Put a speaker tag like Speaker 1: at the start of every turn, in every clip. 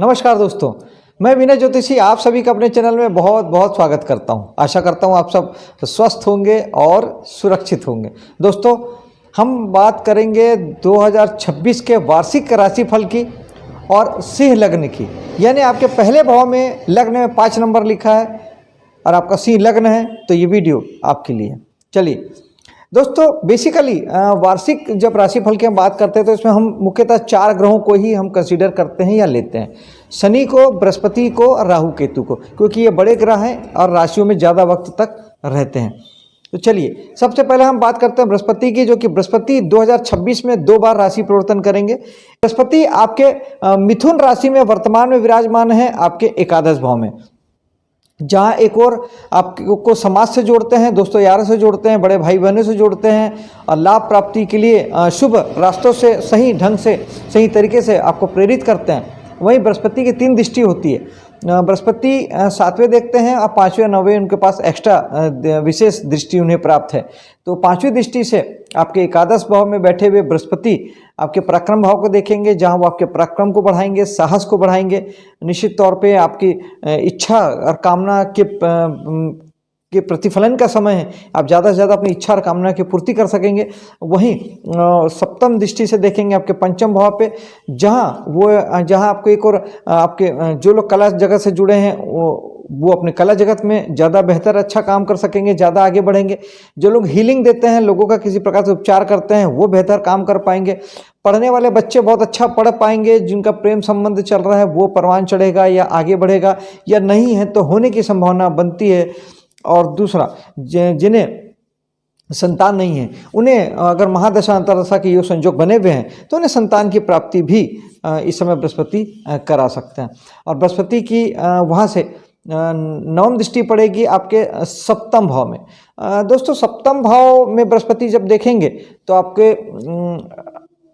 Speaker 1: नमस्कार दोस्तों, मैं विनय ज्योतिषी आप सभी का अपने चैनल में बहुत बहुत स्वागत करता हूं। आशा करता हूं आप सब स्वस्थ होंगे और सुरक्षित होंगे। दोस्तों, हम बात करेंगे 2026 के वार्षिक राशिफल की और सिंह लग्न की। यानी आपके पहले भाव में लग्न में 5 नंबर लिखा है और आपका सिंह लग्न है, तो ये वीडियो आपके लिए। चलिए दोस्तों, बेसिकली वार्षिक जब राशिफल की हम बात करते हैं तो इसमें हम मुख्यतः 4 ग्रहों को ही हम कंसीडर करते हैं या लेते हैं। शनि को, बृहस्पति को और राहु केतु को, क्योंकि ये बड़े ग्रह हैं और राशियों में ज़्यादा वक्त तक रहते हैं। तो चलिए सबसे पहले हम बात करते हैं बृहस्पति की, जो कि बृहस्पति 2026 में 2 बार राशि परिवर्तन करेंगे। बृहस्पति आपके मिथुन राशि में वर्तमान में विराजमान है, आपके एकादश भाव में, जहाँ एक और आपको समाज से जोड़ते हैं, दोस्तों यारों से जोड़ते हैं, बड़े भाई बहनों से जोड़ते हैं और लाभ प्राप्ति के लिए शुभ रास्तों से सही ढंग से सही तरीके से आपको प्रेरित करते हैं। वहीं बृहस्पति की 3 दृष्टि होती है। बृहस्पति 7वें देखते हैं और 5वें 9वें उनके पास एक्स्ट्रा विशेष दृष्टि उन्हें प्राप्त है। तो 5वीं दृष्टि से आपके एकादश भाव में बैठे हुए बृहस्पति आपके पराक्रम भाव को देखेंगे, जहां वो आपके पराक्रम को बढ़ाएंगे, साहस को बढ़ाएंगे। निश्चित तौर पे आपकी इच्छा और कामना के प्रतिफलन का समय है। आप ज़्यादा से ज़्यादा अपनी इच्छा और कामना की पूर्ति कर सकेंगे। वहीं 7वीं दृष्टि से देखेंगे आपके पंचम भाव पे, जहाँ आपको एक और आपके जो लोग कला जगत से जुड़े हैं वो अपने कला जगत में ज़्यादा बेहतर अच्छा काम कर सकेंगे, ज़्यादा आगे बढ़ेंगे। जो लोग हीलिंग देते हैं, लोगों का किसी प्रकार से उपचार करते हैं, वो बेहतर काम कर पाएंगे। पढ़ने वाले बच्चे बहुत अच्छा पढ़ पाएंगे। जिनका प्रेम संबंध चल रहा है वो परवान चढ़ेगा या आगे बढ़ेगा, या नहीं है तो होने की संभावना बनती है। और दूसरा, जिन्हें संतान नहीं है, उन्हें अगर महादशा अंतरदशा के योग संयोग बने हुए हैं तो उन्हें संतान की प्राप्ति भी इस समय बृहस्पति करा सकते हैं। और बृहस्पति की वहाँ से 9वीं दृष्टि पड़ेगी आपके 7वें भाव में। दोस्तों, 7वें भाव में बृहस्पति जब देखेंगे तो आपके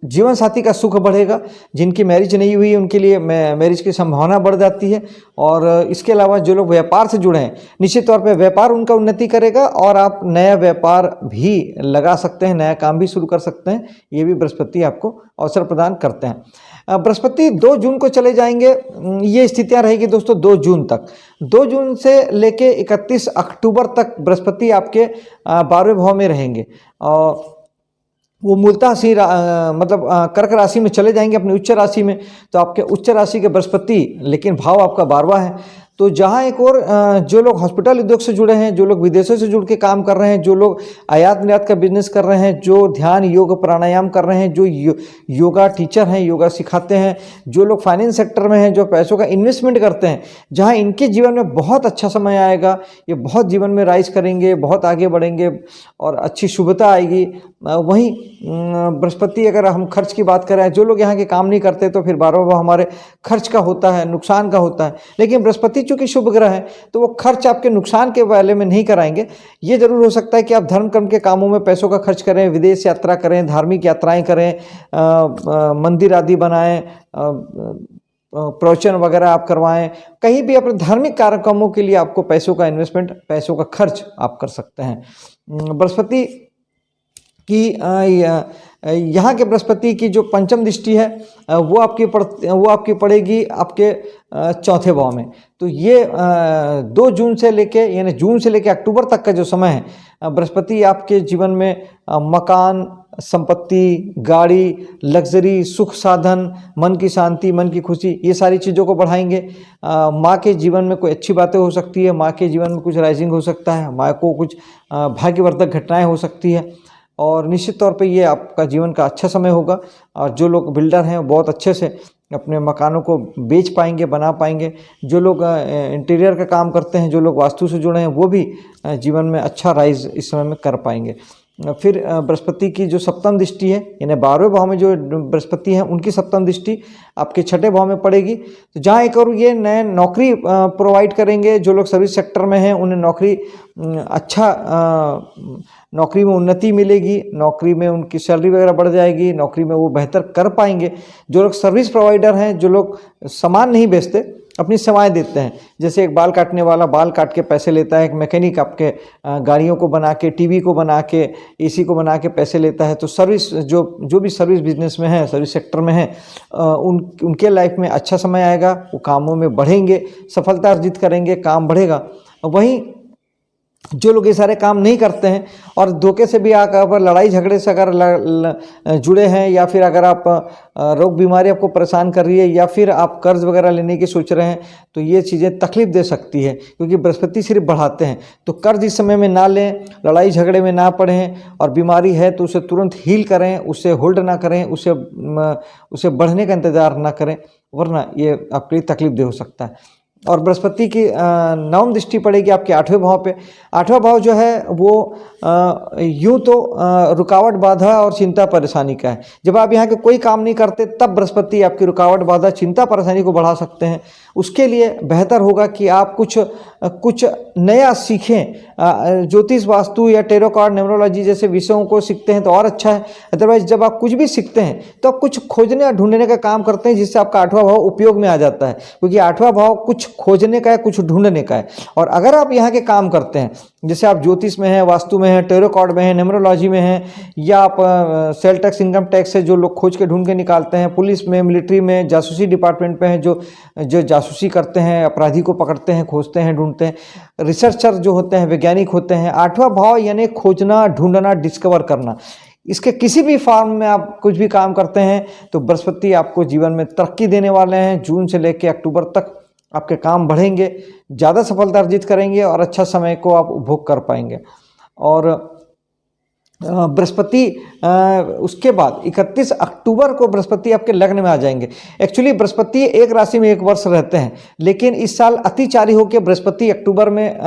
Speaker 1: जीवन साथी का सुख बढ़ेगा। जिनकी मैरिज नहीं हुई उनके लिए मैरिज की संभावना बढ़ जाती है। और इसके अलावा जो लोग व्यापार से जुड़े हैं, निश्चित तौर पे व्यापार उनका उन्नति करेगा और आप नया व्यापार भी लगा सकते हैं, नया काम भी शुरू कर सकते हैं। ये भी बृहस्पति आपको अवसर प्रदान करते हैं। बृहस्पति 2 जून को चले जाएंगे। ये स्थितियाँ रहेगी दोस्तों 2 जून तक। 2 जून से लेके 31 अक्टूबर तक बृहस्पति आपके 12वें भाव में रहेंगे और वो मूलतः कर्क राशि में चले जाएंगे, अपनी उच्च राशि में। तो आपके उच्च राशि के बृहस्पति, लेकिन भाव आपका 12वां है। तो जहाँ एक और जो लोग हॉस्पिटल उद्योग से जुड़े हैं, जो लोग विदेशों से जुड़ के काम कर रहे हैं, जो लोग आयात निर्यात का बिजनेस कर रहे हैं, जो ध्यान योग प्राणायाम कर रहे हैं, जो योगा टीचर हैं, योगा सिखाते हैं, जो लोग फाइनेंस सेक्टर में हैं, जो पैसों का इन्वेस्टमेंट करते हैं, जहाँ इनके जीवन में बहुत अच्छा समय आएगा। ये बहुत जीवन में राइज करेंगे, बहुत आगे बढ़ेंगे और अच्छी शुभता आएगी। वहीं बृहस्पति, अगर हम खर्च की बात करें, जो लोग यहाँ के काम नहीं करते तो फिर 12वां भाव हमारे खर्च का होता है, नुकसान का होता है। लेकिन बृहस्पति चूंकि शुभ ग्रह है तो वो खर्च आपके नुकसान के बारे में नहीं कराएंगे। ये जरूर हो सकता है कि आप धर्म कर्म के कामों में पैसों का खर्च करें, विदेश यात्रा करें, धार्मिक यात्राएं करें, मंदिर आदि बनाएं, प्रवचन वगैरह आप करवाएं, कहीं भी अपने धार्मिक कार्यक्रमों के लिए आपको पैसों का इन्वेस्टमेंट, पैसों का खर्च आप कर सकते हैं। बृहस्पति कि यहाँ के बृहस्पति की जो पंचम दृष्टि है वो आपकी पड़ेगी आपके 4थे भाव में। तो ये 2 जून से लेके, यानी जून से लेके अक्टूबर तक का जो समय है, बृहस्पति आपके जीवन में मकान, संपत्ति, गाड़ी, लग्जरी, सुख साधन, मन की शांति, मन की खुशी, ये सारी चीज़ों को बढ़ाएंगे। माँ के जीवन में कोई अच्छी बातें हो सकती है, माँ के जीवन में कुछ राइजिंग हो सकता है, माँ को कुछ भाग्यवर्धक घटनाएं हो सकती है। और निश्चित तौर पे ये आपका जीवन का अच्छा समय होगा। और जो लोग बिल्डर हैं वो बहुत अच्छे से अपने मकानों को बेच पाएंगे, बना पाएंगे। जो लोग इंटीरियर का काम करते हैं, जो लोग वास्तु से जुड़े हैं, वो भी जीवन में अच्छा राइज इस समय में कर पाएंगे। फिर बृहस्पति की जो 7वीं दृष्टि है, यानी 12वें भाव में जो बृहस्पति हैं उनकी 7वीं दृष्टि आपके 6ठे भाव में पड़ेगी। तो जहाँ एक और ये नए नौकरी प्रोवाइड करेंगे। जो लोग सर्विस सेक्टर में हैं उन्हें नौकरी में उन्नति मिलेगी, नौकरी में उनकी सैलरी वगैरह बढ़ जाएगी, नौकरी में वो बेहतर कर पाएंगे। जो लोग सर्विस प्रोवाइडर हैं, जो लोग सामान नहीं बेचते, अपनी सेवाएं देते हैं। जैसे एक बाल काटने वाला बाल काट के पैसे लेता है, एक मैकेनिक आपके गाड़ियों को बना के, टीवी को बना के, एसी को बना के पैसे लेता है। तो सर्विस जो भी सर्विस बिजनेस में है, सर्विस सेक्टर में है, उनके लाइफ में अच्छा समय आएगा, वो कामों में बढ़ेंगे, सफलता अर्जित करेंगे, काम बढ़ेगा। वहीं जो लोग ये सारे काम नहीं करते हैं और धोखे से भी अगर लड़ाई झगड़े से अगर जुड़े हैं, या फिर अगर आप रोग बीमारी आपको परेशान कर रही है, या फिर आप कर्ज वगैरह लेने की सोच रहे हैं, तो ये चीज़ें तकलीफ दे सकती है, क्योंकि बृहस्पति सिर्फ बढ़ाते हैं। तो कर्ज इस समय में ना लें, लड़ाई झगड़े में ना पड़ें, और बीमारी है तो उसे तुरंत हील करें, उसे होल्ड ना करें, उसे बढ़ने का इंतज़ार ना करें, वरना ये आपके लिए तकलीफ दे हो सकता है। और बृहस्पति की नवम दृष्टि पड़ेगी आपके 8वें भाव पे। 8वां भाव जो है वो यूँ तो रुकावट, बाधा और चिंता परेशानी का है। जब आप यहाँ के कोई काम नहीं करते, तब बृहस्पति आपकी रुकावट, बाधा, चिंता परेशानी को बढ़ा सकते हैं। उसके लिए बेहतर होगा कि आप कुछ नया सीखें। ज्योतिष, वास्तु या टेरो कार्ड, न्यूमरोलॉजी जैसे विषयों को सीखते हैं तो और अच्छा है। अदरवाइज जब आप कुछ भी सीखते हैं तो आप कुछ खोजने और ढूंढने का काम करते हैं, जिससे आपका 8वां भाव उपयोग में आ जाता है, क्योंकि 8वां भाव कुछ खोजने का है, कुछ ढूंढने का है। और अगर आप यहाँ के काम करते हैं, जैसे आप ज्योतिष में हैं, वास्तु में हैं, टेरो कार्ड में हैं, न्यूमरोलॉजी में हैं, या आप सेल टैक्स, इनकम टैक्स से जो लोग खोज के ढूंढ के निकालते हैं, पुलिस में, मिलिट्री में, जासूसी डिपार्टमेंट में हैं, जो जासूसी करते हैं, अपराधी को पकड़ते हैं, खोजते हैं, ढूंढते हैं, रिसर्चर जो होते हैं, वैज्ञानिक होते हैं। 8वां भाव यानी खोजना, ढूंढना, डिस्कवर करना। इसके किसी भी फॉर्म में आप कुछ भी काम करते हैं तो बृहस्पति आपको जीवन में तरक्की देने वाले हैं। जून से लेकर अक्टूबर तक आपके काम बढ़ेंगे, ज़्यादा सफलता अर्जित करेंगे और अच्छा समय को आप उपभोग कर पाएंगे। और बृहस्पति उसके बाद 31 अक्टूबर को बृहस्पति आपके लग्न में आ जाएंगे। एक्चुअली बृहस्पति एक राशि में एक वर्ष रहते हैं, लेकिन इस साल अतिचारी होकर बृहस्पति अक्टूबर में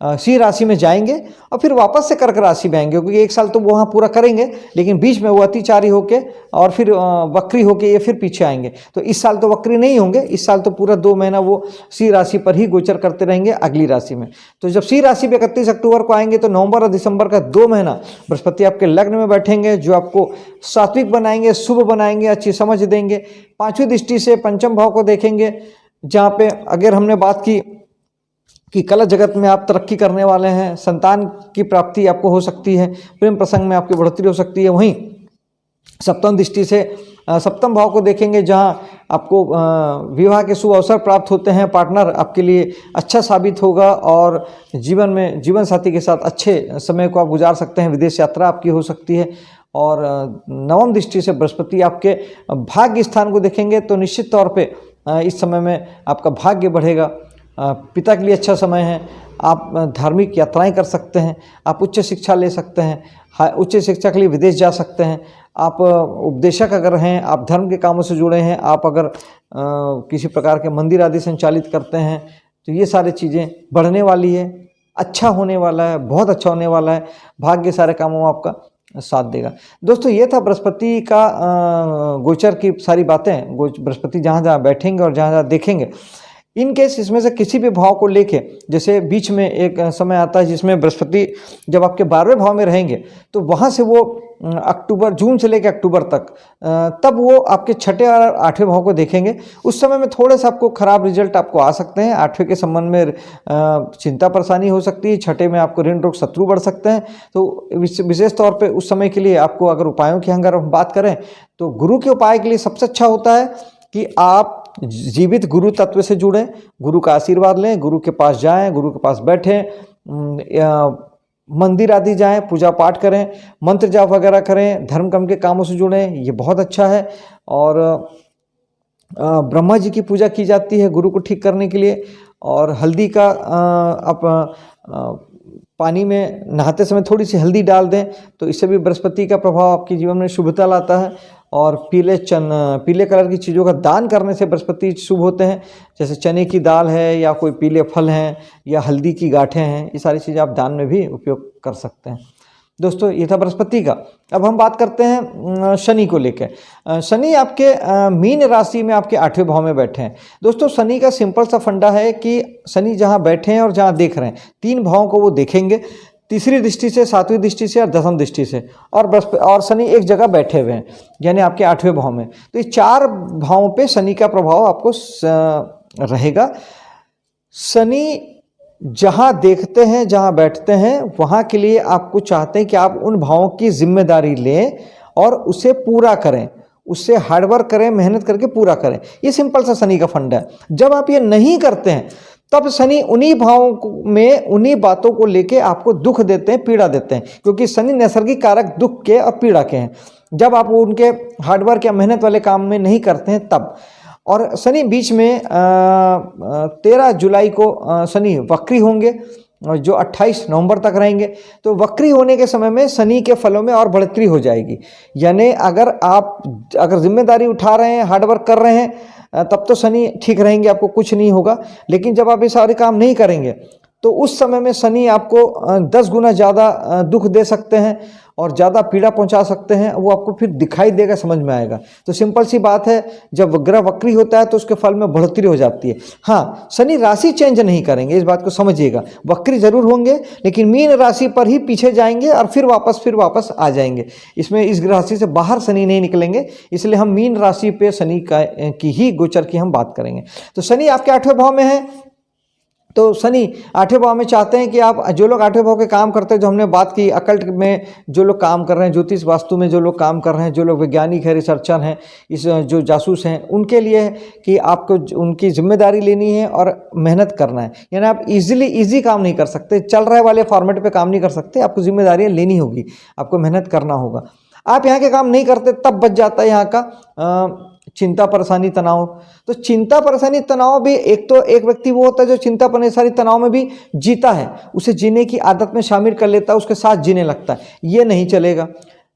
Speaker 1: सिंह राशि में जाएंगे और फिर वापस से कर्क राशि में आएंगे, क्योंकि एक साल तो वहाँ पूरा करेंगे, लेकिन बीच में वो अतिचारी होके और फिर वक्री होके ये फिर पीछे आएंगे। तो इस साल तो वक्री नहीं होंगे, इस साल तो पूरा 2 महीना वो सिंह राशि पर ही गोचर करते रहेंगे अगली राशि में। तो जब सिंह राशि पे 31 अक्टूबर को आएंगे तो नवंबर और दिसंबर का 2 महीना बृहस्पति आपके लग्न में बैठेंगे, जो आपको सात्विक बनाएंगे, शुभ बनाएंगे, अच्छी समझ देंगे। 5वीं दृष्टि से पंचम भाव को देखेंगे, जहाँ पे अगर हमने बात की कि कला जगत में आप तरक्की करने वाले हैं, संतान की प्राप्ति आपको हो सकती है, प्रेम प्रसंग में आपकी बढ़ोतरी हो सकती है। वहीं सप्तम दृष्टि से सप्तम भाव को देखेंगे, जहां आपको विवाह के शुभ अवसर प्राप्त होते हैं, पार्टनर आपके लिए अच्छा साबित होगा और जीवन में जीवन साथी के साथ अच्छे समय को आप गुजार सकते हैं, विदेश यात्रा आपकी हो सकती है। और नवम दृष्टि से बृहस्पति आपके भाग्य स्थान को देखेंगे तो निश्चित तौर पे इस समय में आपका भाग्य बढ़ेगा, पिता के लिए अच्छा समय है, आप धार्मिक यात्राएं कर सकते हैं, आप उच्च शिक्षा ले सकते हैं, उच्च शिक्षा के लिए विदेश जा सकते हैं, आप उपदेशक अगर हैं, आप धर्म के कामों से जुड़े हैं, आप अगर किसी प्रकार के मंदिर आदि संचालित करते हैं, तो ये सारी चीज़ें बढ़ने वाली है, अच्छा होने वाला है, बहुत अच्छा होने वाला है, भाग्य सारे कामों में आपका साथ देगा। दोस्तों ये था बृहस्पति का गोचर की सारी बातें। बृहस्पति जहाँ जहाँ बैठेंगे और जहाँ जहाँ देखेंगे, इन केस इसमें से किसी भी भाव को लेके, जैसे बीच में एक समय आता है जिसमें बृहस्पति जब आपके 12वें भाव में रहेंगे तो वहाँ से वो अक्टूबर, जून से लेकर अक्टूबर तक, तब वो आपके 6ठे और 8वें भाव को देखेंगे। उस समय में थोड़े से आपको खराब रिजल्ट आपको आ सकते हैं। 8वें के संबंध में चिंता परेशानी हो सकती है, 6ठे में आपको ऋण रोग शत्रु बढ़ सकते हैं। तो विशेष तौर पे उस समय के लिए आपको अगर उपायों की अगर हम बात करें तो गुरु के उपाय के लिए सबसे अच्छा होता है कि आप जीवित गुरु तत्व से जुड़ें, गुरु का आशीर्वाद लें, गुरु के पास जाएं, गुरु के पास बैठें, मंदिर आदि जाएं, पूजा पाठ करें, मंत्र जाप वगैरह करें, धर्म कर्म के कामों से जुड़ें, ये बहुत अच्छा है। और ब्रह्मा जी की पूजा की जाती है गुरु को ठीक करने के लिए। और हल्दी का आप पानी में नहाते समय थोड़ी सी हल्दी डाल दें तो इससे भी बृहस्पति का प्रभाव आपके जीवन में शुभता लाता है। और पीले कलर की चीज़ों का दान करने से बृहस्पति शुभ होते हैं, जैसे चने की दाल है या कोई पीले फल हैं या हल्दी की गांठें हैं, ये सारी चीज़ें आप दान में भी उपयोग कर सकते हैं। दोस्तों ये था बृहस्पति का। अब हम बात करते हैं शनि को लेकर। शनि आपके मीन राशि में आपके 8वें भाव में बैठे हैं। दोस्तों शनि का सिंपल सा फंडा है कि शनि जहाँ बैठे हैं और जहाँ देख रहे हैं, 3 भावों को वो देखेंगे, तीसरी दृष्टि से, 7वीं दृष्टि से और 10वीं दृष्टि से। और शनि एक जगह बैठे हुए हैं यानी आपके 8वें भाव में। तो ये 4 भावों पे शनि का प्रभाव आपको रहेगा। शनि जहाँ देखते हैं, जहाँ बैठते हैं, वहाँ के लिए आपको चाहते हैं कि आप उन भावों की जिम्मेदारी लें और उसे पूरा करें, उससे हार्डवर्क करें, मेहनत करके पूरा करें। ये सिंपल सा शनि का फंडा है। जब आप ये नहीं करते हैं तब शनि उन्हीं भावों में उन्हीं बातों को लेके आपको दुख देते हैं, पीड़ा देते हैं, क्योंकि शनि नैसर्गिक कारक दुख के और पीड़ा के हैं। जब आप उनके हार्डवर्क या मेहनत वाले काम में नहीं करते हैं तब। और शनि बीच में 13 जुलाई को शनि वक्री होंगे, जो 28 नवंबर तक रहेंगे। तो वक्री होने के समय में शनि के फलों में और बढ़ोतरी हो जाएगी। यानी अगर जिम्मेदारी उठा रहे हैं, हार्डवर्क कर रहे हैं, तब तो शनि ठीक रहेंगे, आपको कुछ नहीं होगा। लेकिन जब आप ये सारे काम नहीं करेंगे तो उस समय में शनि आपको 10 गुना ज़्यादा दुख दे सकते हैं और ज़्यादा पीड़ा पहुंचा सकते हैं। वो आपको फिर दिखाई देगा, समझ में आएगा। तो सिंपल सी बात है, जब ग्रह वक्री होता है तो उसके फल में बढ़ोतरी हो जाती है। हाँ, शनि राशि चेंज नहीं करेंगे, इस बात को समझिएगा। वक्री जरूर होंगे लेकिन मीन राशि पर ही पीछे जाएंगे और फिर वापस आ जाएंगे। इसमें इस राशि से बाहर शनि नहीं निकलेंगे, इसलिए हम मीन राशि पे शनि की ही गोचर की हम बात करेंगे। तो शनि आपके 8वें भाव में है, तो शनि 8वें भाव में चाहते हैं कि आप, जो लोग 8वें भाव के काम करते हैं, जो हमने बात की अकल्ट में जो लोग काम कर रहे हैं, ज्योतिष वास्तु में जो लोग काम कर रहे हैं, जो लोग वैज्ञानिक हैं, रिसर्चर हैं, इस जो जासूस हैं, उनके लिए है कि आपको उनकी जिम्मेदारी लेनी है और मेहनत करना है। यानी आप इजी काम नहीं कर सकते, चल रहे वाले फॉर्मेट पे काम नहीं कर सकते, आपको जिम्मेदारियाँ लेनी होगी, आपको मेहनत करना होगा। आप यहाँ के काम नहीं करते तब बच जाता है यहाँ का चिंता परेशानी तनाव। तो चिंता परेशानी तनाव भी एक व्यक्ति वो होता है जो चिंता परेशानी तनाव में भी जीता है, उसे जीने की आदत में शामिल कर लेता है, उसके साथ जीने लगता है। ये नहीं चलेगा।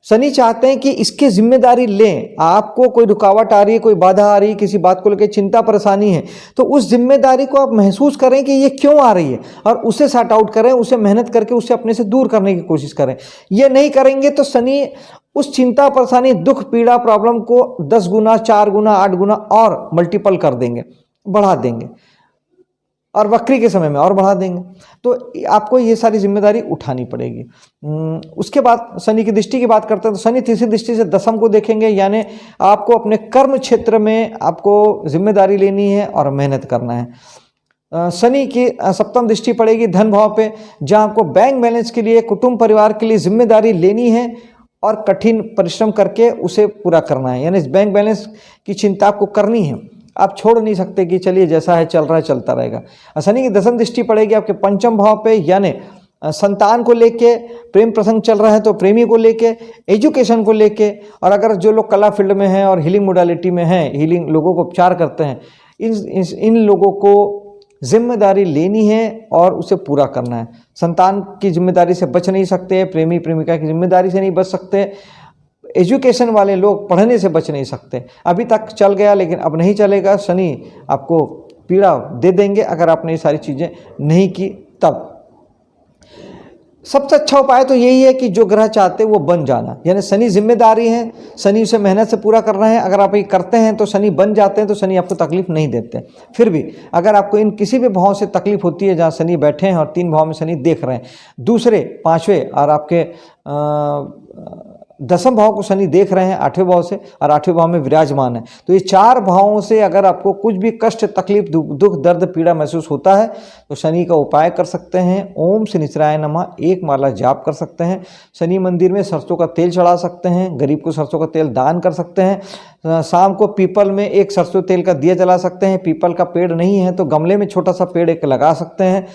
Speaker 1: शनि चाहते हैं कि इसकी जिम्मेदारी लें। आपको कोई रुकावट आ रही है, कोई बाधा आ रही है, किसी बात को लेकर चिंता परेशानी है, तो उस जिम्मेदारी को आप महसूस करें कि ये क्यों आ रही है और उसे सॉर्ट आउट करें, उसे मेहनत करके उसे अपने से दूर करने की कोशिश करें। ये नहीं करेंगे तो शनि उस चिंता परेशानी, दुख, पीड़ा, प्रॉब्लम को 10 गुना, 4 गुना, 8 गुना और मल्टीपल कर देंगे, बढ़ा देंगे, और वक्री के समय में और बढ़ा देंगे। तो आपको ये सारी जिम्मेदारी उठानी पड़ेगी। उसके बाद शनि की दृष्टि की बात करते हैं तो शनि तीसरी दृष्टि से दशम को देखेंगे, यानी आपको अपने कर्म क्षेत्र में आपको जिम्मेदारी लेनी है और मेहनत करना है। शनि की सप्तम दृष्टि पड़ेगी धन भाव पे, जहाँ आपको बैंक बैलेंस के लिए, कुटुंब परिवार के लिए जिम्मेदारी लेनी है और कठिन परिश्रम करके उसे पूरा करना है। यानी इस बैंक बैलेंस की चिंता आपको करनी है, आप छोड़ नहीं सकते कि चलिए जैसा है चल रहा है, चलता रहेगा। शनि की दशम दृष्टि पड़ेगी आपके पंचम भाव पे, यानी संतान को लेके, प्रेम प्रसंग चल रहा है तो प्रेमी को लेके, एजुकेशन को लेके, और अगर जो लोग कला फील्ड में हैं और हीलिंग मोडालिटी में हैं, हीलिंग लोगों को उपचार करते हैं, इन लोगों को जिम्मेदारी लेनी है और उसे पूरा करना है। संतान की जिम्मेदारी से बच नहीं सकते, प्रेमी प्रेमिका की जिम्मेदारी से नहीं बच सकते, एजुकेशन वाले लोग पढ़ने से बच नहीं सकते। अभी तक चल गया लेकिन अब नहीं चलेगा, शनि आपको पीड़ा दे देंगे अगर आपने ये सारी चीज़ें नहीं की तब। सबसे अच्छा उपाय तो यही है कि जो ग्रह चाहते हैं वो बन जाना, यानी शनि जिम्मेदारी है, शनि उसे मेहनत से पूरा कर रहे हैं। अगर आप ये करते हैं तो शनि बन जाते हैं, तो शनि आपको तकलीफ नहीं देते। फिर भी अगर आपको इन किसी भी भाव से तकलीफ होती है जहाँ शनि बैठे हैं और 3 भाव में शनि देख रहे हैं, दूसरे, 5वें और आपके 10वें भाव को शनि देख रहे हैं 8वें भाव से, और 8वें भाव में विराजमान है, तो ये 4 भावों से अगर आपको कुछ भी कष्ट, तकलीफ, दुख, दर्द, पीड़ा महसूस होता है तो शनि का उपाय कर सकते हैं। ओम शनिश्चराय नमः 1 माला जाप कर सकते हैं। शनि मंदिर में सरसों का तेल चढ़ा सकते हैं, गरीब को सरसों का तेल दान कर सकते हैं। शाम को पीपल में एक सरसों तेल का दिया जला सकते हैं। पीपल का पेड़ नहीं है तो गमले में छोटा सा पेड़ एक लगा सकते हैं।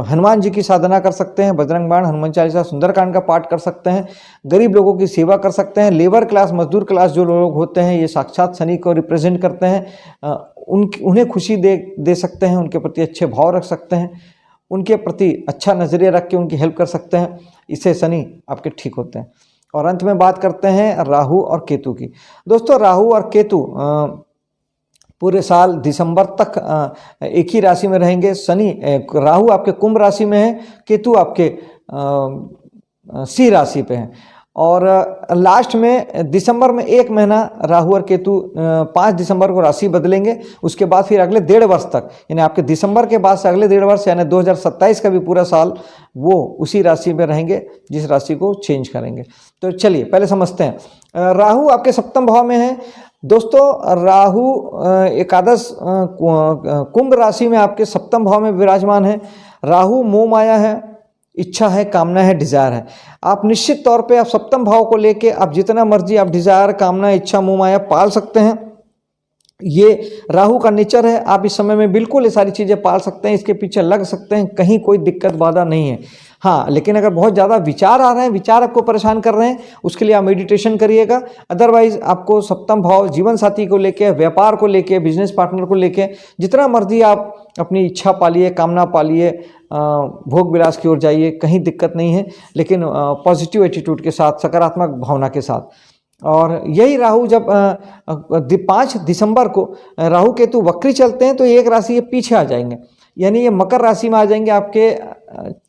Speaker 1: हनुमान जी की साधना कर सकते हैं, बजरंग बाण, हनुमान चालीसा, सुंदरकांड का पाठ कर सकते हैं। गरीब लोगों की सेवा कर सकते हैं। लेबर क्लास, मजदूर क्लास जो लोग होते हैं, ये साक्षात शनि को रिप्रेजेंट करते हैं। उन्हें खुशी दे सकते हैं, उनके प्रति अच्छे भाव रख सकते हैं, उनके प्रति अच्छा नजरिया रख के उनकी हेल्प कर सकते हैं। इससे शनि आपके ठीक होते हैं। और अंत में बात करते हैं राहु और केतु की। दोस्तों, राहु और केतु पूरे साल दिसंबर तक एक ही राशि में रहेंगे। राहु आपके कुंभ राशि में है, केतु आपके सिंह राशि पे है। और लास्ट में दिसंबर में 1 महीना राहु और केतु 5 दिसंबर को राशि बदलेंगे। उसके बाद फिर अगले 1.5 वर्ष तक, यानी आपके दिसंबर के बाद से अगले 1.5 वर्ष, यानी 2027 का भी पूरा साल वो उसी राशि में रहेंगे जिस राशि को चेंज करेंगे। तो चलिए पहले समझते हैं। राहु आपके 7वें भाव में है दोस्तों राहु एकादश कुंभ राशि में आपके सप्तम भाव में विराजमान है। राहु मोह माया है, इच्छा है, कामना है, डिजायर है। आप निश्चित तौर पे आप सप्तम भाव को लेके आप जितना मर्जी आप डिजायर, कामना, इच्छा, मोह माया पाल सकते हैं। ये राहु का नेचर है। आप इस समय में बिल्कुल ये सारी चीज़ें पाल सकते हैं, इसके पीछे लग सकते हैं, कहीं कोई दिक्कत बाधा नहीं है। हाँ, लेकिन अगर बहुत ज़्यादा विचार आ रहे हैं, विचार आपको परेशान कर रहे हैं, उसके लिए आप मेडिटेशन करिएगा। अदरवाइज आपको सप्तम भाव जीवन साथी को लेके, व्यापार को लेके, बिजनेस पार्टनर को लेके जितना मर्जी आप अपनी इच्छा पालिए, कामना पालिए, भोग विलास की ओर जाइए, कहीं दिक्कत नहीं है, लेकिन पॉजिटिव एटीट्यूड के साथ, सकारात्मक भावना के साथ। और यही राहु जब 5 दिसंबर को राहु केतु वक्री चलते हैं तो एक राशि ये पीछे आ जाएंगे, यानी ये मकर राशि में आ जाएंगे आपके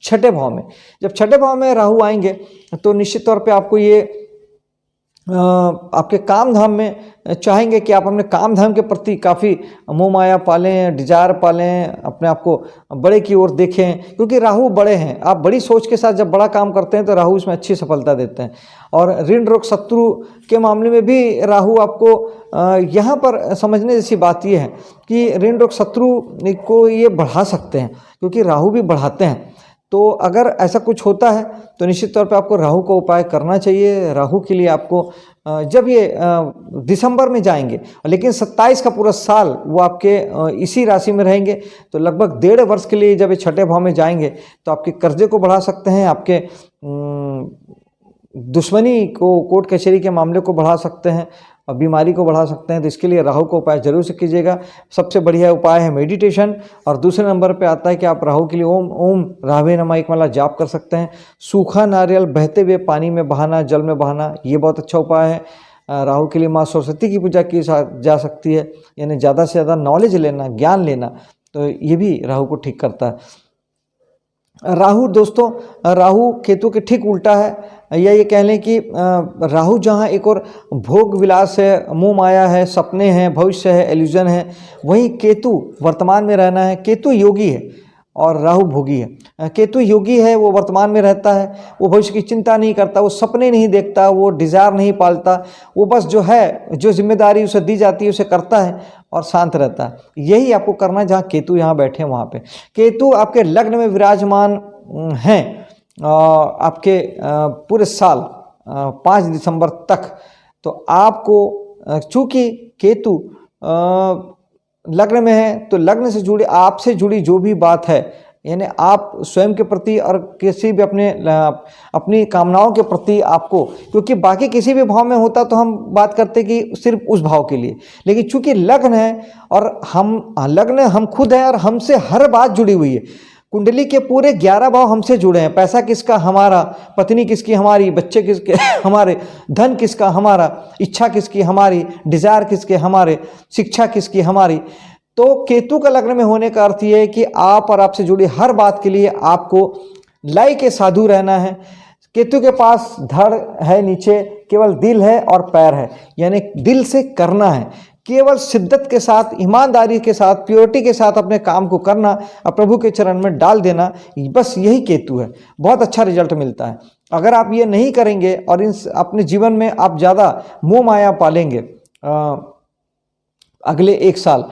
Speaker 1: छठे भाव में। जब छठे भाव में राहु आएंगे तो निश्चित तौर पे आपको ये आपके काम धाम में चाहेंगे कि आप अपने काम धाम के प्रति काफ़ी मोह माया पालें, डिजायर पालें, अपने आप को बड़े की ओर देखें, क्योंकि राहु बड़े हैं। आप बड़ी सोच के साथ जब बड़ा काम करते हैं तो राहु इसमें अच्छी सफलता देते हैं। और ऋण रोग शत्रु के मामले में भी राहु आपको यहाँ पर समझने जैसी बात यह है कि ऋण रोग शत्रु को ये बढ़ा सकते हैं, क्योंकि राहु भी बढ़ाते हैं। तो अगर ऐसा कुछ होता है तो निश्चित तौर पे आपको राहु का उपाय करना चाहिए। राहु के लिए आपको जब ये दिसंबर में जाएंगे, लेकिन 27 का पूरा साल वो आपके इसी राशि में रहेंगे, तो लगभग 1.5 वर्ष के लिए जब ये छठे भाव में जाएंगे तो आपके कर्जे को बढ़ा सकते हैं, आपके दुश्मनी को, कोर्ट कचहरी के मामले को बढ़ा सकते हैं, और बीमारी को बढ़ा सकते हैं। तो इसके लिए राहु का उपाय जरूर से कीजिएगा। सबसे बढ़िया उपाय है मेडिटेशन। और दूसरे नंबर पे आता है कि आप राहु के लिए ओम ओम राहवे नमः एक माला जाप कर सकते हैं। सूखा नारियल बहते हुए पानी में बहाना, जल में बहाना, ये बहुत अच्छा उपाय है। राहु के लिए माँ सरस्वती की पूजा की जा सकती है, यानी ज़्यादा से ज़्यादा नॉलेज लेना, ज्ञान लेना, तो ये भी राहु को ठीक करता है। राहु दोस्तों, राहु केतु के ठीक उल्टा है, या ये कह लें कि राहु जहाँ एक और भोग विलास है, मोह माया है, सपने हैं, भविष्य है, एल्यूजन है, वहीं केतु वर्तमान में रहना है। केतु योगी है और राहु भोगी है। केतु योगी है, वो वर्तमान में रहता है, वो भविष्य की चिंता नहीं करता, वो सपने नहीं देखता, वो डिज़ायर नहीं पालता, वो बस जो है, जो जिम्मेदारी उसे दी जाती है उसे करता है और शांत रहता है। यही आपको करना है जहाँ केतु यहाँ बैठे हैं वहाँ पे। केतु आपके लग्न में विराजमान हैं आपके पूरे साल 5 दिसंबर तक। तो आपको चूँकि केतु लग्न में है तो लग्न से जुड़ी, आपसे जुड़ी जो भी बात है, यानी आप स्वयं के प्रति और किसी भी अपनी कामनाओं के प्रति आपको, क्योंकि बाकी किसी भी भाव में होता तो हम बात करते कि सिर्फ उस भाव के लिए, लेकिन चूंकि लग्न है और हम खुद हैं और हमसे हर बात जुड़ी हुई है। कुंडली के पूरे 11 भाव हमसे जुड़े हैं। पैसा किसका? हमारा। पत्नी किसकी? हमारी। बच्चे किसके? हमारे। धन किसका? हमारा। इच्छा किसकी? हमारी। डिजायर किसके? हमारे। शिक्षा किसकी? हमारी। तो केतु का लग्न में होने का अर्थ ये है कि आप और आपसे जुड़ी हर बात के लिए आपको लाई के साधु रहना है। केतु के पास धड़ है नीचे, केवल दिल है और पैर है, यानी दिल से करना है, केवल शिद्दत के साथ, ईमानदारी के साथ, प्योरिटी के साथ अपने काम को करना और प्रभु के चरण में डाल देना, बस यही केतु है। बहुत अच्छा रिजल्ट मिलता है। अगर आप ये नहीं करेंगे और अपने जीवन में आप ज़्यादा मोह माया पालेंगे, अगले 1 साल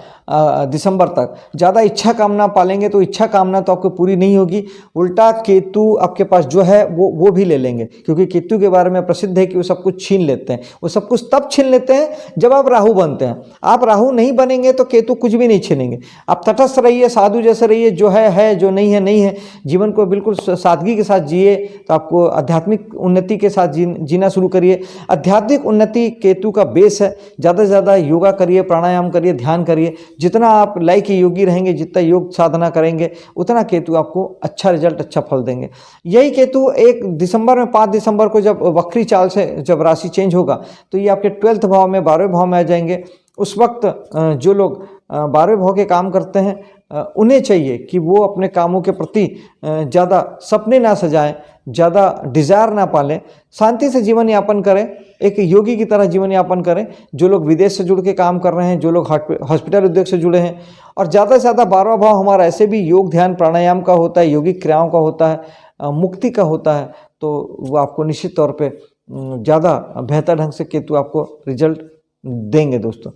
Speaker 1: दिसंबर तक ज़्यादा इच्छा कामना पालेंगे तो इच्छा कामना तो आपको पूरी नहीं होगी, उल्टा केतु आपके पास जो है वो भी ले लेंगे। क्योंकि केतु के बारे में प्रसिद्ध है कि वो सब कुछ छीन लेते हैं। वो सब कुछ तब छीन लेते हैं जब आप राहु बनते हैं। आप राहु नहीं बनेंगे तो केतु कुछ भी नहीं छीनेंगे। आप तटस्थ रहिए, साधु जैसे रहिए, जो है, जो नहीं है नहीं है। जीवन को बिल्कुल सादगी के साथ जिए तो आपको आध्यात्मिक उन्नति के साथ जीना शुरू करिए। आध्यात्मिक उन्नति केतु का बेस है। ज़्यादा से ज़्यादा योगा करिए, प्राणायाम करिए, ध्यान करिए। जितना आप लाइक योगी रहेंगे, जितना योग साधना करेंगे, उतना केतु आपको अच्छा रिजल्ट, अच्छा फल देंगे। यही केतु 1 दिसंबर में, 5 दिसंबर को जब वक्री चाल से जब राशि चेंज होगा तो ये आपके 12वें भाव में, 12वें भाव में आ जाएंगे। उस वक्त जो लोग 12वें भाव के काम करते हैं उन्हें चाहिए कि वो अपने कामों के प्रति ज़्यादा सपने ना सजाएं, ज़्यादा डिज़ायर ना पालें, शांति से जीवन यापन करें, एक योगी की तरह जीवन यापन करें। जो लोग विदेश से जुड़ के काम कर रहे हैं, जो लोग हॉस्पिटल उद्योग से जुड़े हैं, और ज़्यादा से ज़्यादा 12वां भाव हमारा ऐसे भी योग, ध्यान, प्राणायाम का होता है, योगिक क्रियाओं का होता है, मुक्ति का होता है, तो वो आपको निश्चित तौर पे ज़्यादा बेहतर ढंग से केतु आपको रिजल्ट देंगे दोस्तों।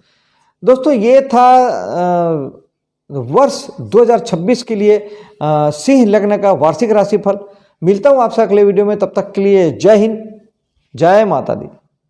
Speaker 1: दोस्तों ये था वर्ष 2026 के लिए सिंह लग्न का वार्षिक राशिफल। मिलता हूँ आपसे अगले वीडियो में, तब तक के लिए जय हिंद, जय माता दी।